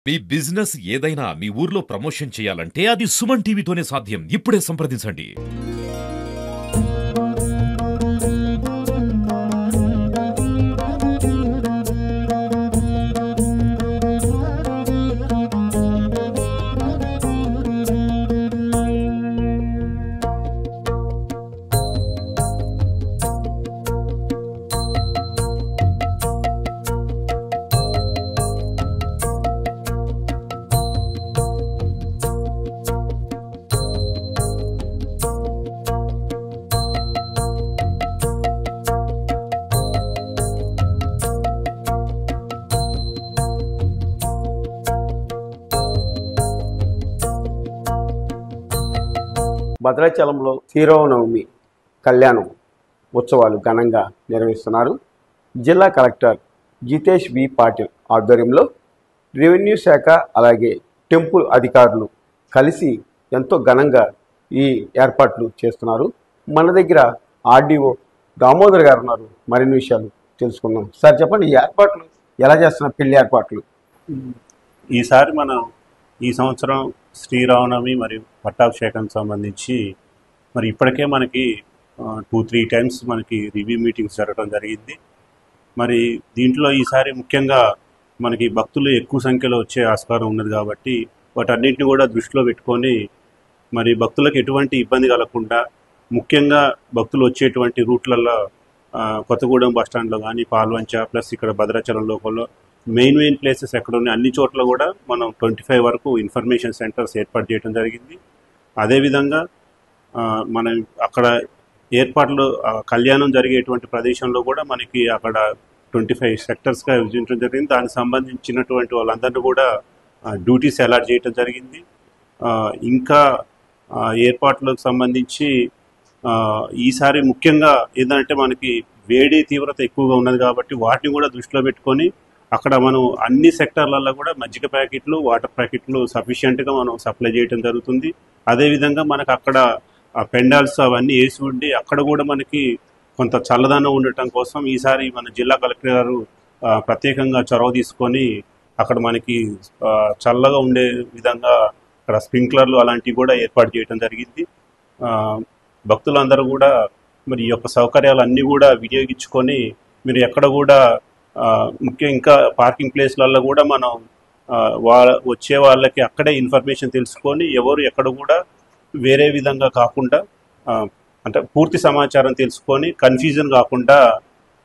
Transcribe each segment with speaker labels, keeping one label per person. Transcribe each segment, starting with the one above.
Speaker 1: మీ business ఏదైనా మీ ఊర్లో promotion చేయాలంటే అది సుమన్ టీవీతోనే సాధ్యం. ఇప్పుడే సంప్రదించండి.
Speaker 2: భద్రాచలంలో శ్రీరామనవమి కళ్యాణం ఉత్సవాలు ఘనంగా నిర్వహిస్తున్నారు. జిల్లా కలెక్టర్ జితేష్ వి పాటిల్ ఆధ్వర్యంలో రెవెన్యూ శాఖ అలాగే టెంపుల్ అధికారులు కలిసి ఎంతో ఘనంగా ఈ ఏర్పాట్లు చేస్తున్నారు. మన దగ్గర ఆర్డీఓ దామోదర్ గారు ఉన్నారు. మరిన్ని విషయాలు తెలుసుకుందాం. సార్ చెప్పండి, ఈ ఏర్పాట్లు ఎలా చేస్తున్నారు? పెళ్లి ఏర్పాట్లు
Speaker 3: ఈసారి మనం ఈ సంవత్సరం శ్రీరామనవమి మరియు పట్టాభిషేకం సంబంధించి మరి ఇప్పటికే మనకి 2-3 టైమ్స్ మనకి రివ్యూ మీటింగ్స్ జరగడం జరిగింది. మరి దీంట్లో ఈసారి ముఖ్యంగా మనకి భక్తులు ఎక్కువ సంఖ్యలో వచ్చే ఆస్కారం ఉన్నది కాబట్టి వాటన్నింటిని కూడా దృష్టిలో పెట్టుకొని మరి భక్తులకు ఎటువంటి ఇబ్బంది కలగకుండా ముఖ్యంగా భక్తులు వచ్చేటువంటి రూట్లలో కొత్తగూడెం బస్టాండ్లో కానీ పాల్వంచ ప్లస్ ఇక్కడ భద్రాచలం లోపల మెయిన్ ప్లేసెస్ ఎక్కడ ఉన్నాయి అన్ని చోట్ల కూడా మనం 25 వరకు ఇన్ఫర్మేషన్ సెంటర్స్ ఏర్పాటు చేయడం జరిగింది. అదేవిధంగా మనం అక్కడ ఏర్పాట్లు కళ్యాణం జరిగేటువంటి ప్రదేశంలో కూడా మనకి అక్కడ 25 సెక్టర్స్గా విభజించడం జరిగింది. దానికి సంబంధించినటువంటి వాళ్ళందరినీ కూడా డ్యూటీస్ అలాట్ చేయడం జరిగింది. ఇంకా ఏర్పాట్లకు సంబంధించి ఈసారి ముఖ్యంగా ఏంటంటే మనకి వేడి తీవ్రత ఎక్కువగా ఉన్నది కాబట్టి వాటిని కూడా దృష్టిలో పెట్టుకొని అక్కడ మనం అన్ని సెక్టార్లలో కూడా మజ్జిగ ప్యాకెట్లు వాటర్ ప్యాకెట్లు సఫిషియెంట్గా మనం సప్లై చేయడం జరుగుతుంది. అదేవిధంగా మనకు అక్కడ పెండాల్స్ అవన్నీ వేసి ఉండి అక్కడ కూడా మనకి కొంత చల్లదనం ఉండటం కోసం ఈసారి మన జిల్లా కలెక్టర్ గారు ప్రత్యేకంగా చొరవ తీసుకొని అక్కడ మనకి చల్లగా ఉండే విధంగా అక్కడ స్ప్రింక్లర్లు అలాంటివి కూడా ఏర్పాటు చేయడం జరిగింది. భక్తులందరూ కూడా మరి ఈ యొక్క సౌకర్యాలు అన్నీ కూడా వినియోగించుకొని మీరు ఎక్కడ కూడా ముఖ్యంగా ఇంకా పార్కింగ్ ప్లేస్లలో కూడా మనం వచ్చే వాళ్ళకి అక్కడే ఇన్ఫర్మేషన్ తెలుసుకొని ఎవరు ఎక్కడ కూడా వేరే విధంగా కాకుండా అంటే పూర్తి సమాచారం తెలుసుకొని కన్ఫ్యూజన్ కాకుండా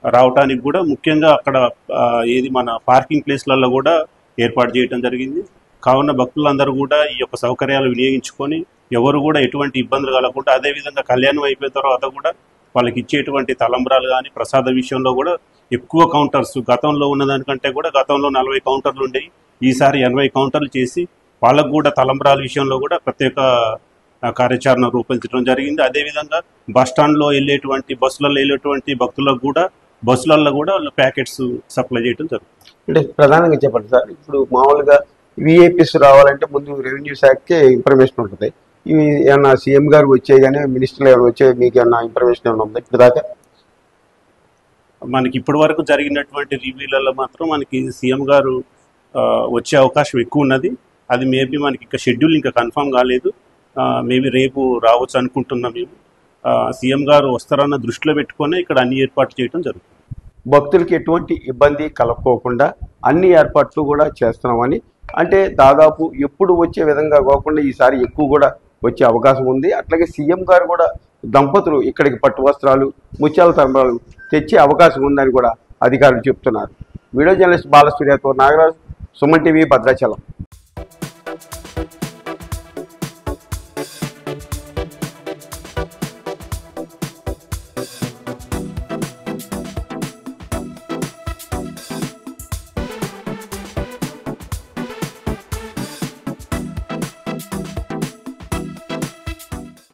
Speaker 3: రావడానికి కూడా ముఖ్యంగా అక్కడ ఏది మన పార్కింగ్ ప్లేస్లలో కూడా ఏర్పాటు చేయడం జరిగింది. కావున భక్తులందరూ కూడా ఈ యొక్క సౌకర్యాలు వినియోగించుకొని ఎవరు కూడా ఎటువంటి ఇబ్బందులు కలగకుండా అదేవిధంగా కళ్యాణం అయిపోయిన తర్వాత కూడా వాళ్ళకి ఇచ్చేటువంటి తలంబ్రాలు కానీ ప్రసాద విషయంలో కూడా ఎక్కువ కౌంటర్స్ గతంలో ఉన్నదానికంటే కూడా గతంలో 40 కౌంటర్లు ఉండేవి. ఈసారి 80 కౌంటర్లు చేసి వాళ్ళకు కూడా తలంబ్రాల విషయంలో కూడా ప్రత్యేక కార్యాచరణ రూపొందించడం జరిగింది. అదేవిధంగా బస్టాండ్లో వెళ్ళేటువంటి బస్సులలో వెళ్ళేటువంటి భక్తులకు కూడా బస్సులలో కూడా వాళ్ళు ప్యాకెట్స్ సప్లై చేయడం జరుగుతుంది.
Speaker 2: అంటే ప్రధానంగా చెప్పండి సార్, ఇప్పుడు మామూలుగా విఐపీస్ రావాలంటే ముందు రెవెన్యూ శాఖకే ఇన్ఫర్మేషన్ ఉంటుంది. ఇవి ఏమన్నా సీఎం గారు వచ్చే కానీ మినిస్టర్లు ఏమైనా వచ్చే మీకు ఏమన్నా ఇన్ఫర్మేషన్ ఏమైనా ఉందా ఇప్పుడు దాకా?
Speaker 3: మనకి ఇప్పటి వరకు జరిగినటువంటి రివ్యూలలో మాత్రం మనకి సీఎం గారు వచ్చే అవకాశం ఎక్కువ ఉన్నది. అది మేబీ మనకి ఇంకా షెడ్యూల్ ఇంకా కన్ఫర్మ్ కాలేదు. మేబీ రేపు రావచ్చు అనుకుంటున్నాం. మేము సీఎం గారు వస్తారన్న దృష్టిలో పెట్టుకొని ఇక్కడ అన్ని ఏర్పాట్లు చేయడం జరుగుతుంది.
Speaker 2: భక్తులకి ఎటువంటి ఇబ్బంది కలగకోకుండా అన్ని ఏర్పాట్లు కూడా చేస్తున్నామని, అంటే దాదాపు ఎప్పుడు వచ్చే విధంగా కాకుండా ఈసారి ఎక్కువ కూడా వచ్చే అవకాశం ఉంది. అట్లాగే సీఎం గారు కూడా దంపతులు ఇక్కడికి పట్టు వస్త్రాలు ముత్యాల తలంబ్రాలు తెచ్చే అవకాశం ఉందని కూడా అధికారులు చెప్తున్నారు. వీడియో జర్నలిస్ట్ బాలసూర్యతో నాగరాజు, సుమన్ టీవీ, భద్రాచలం.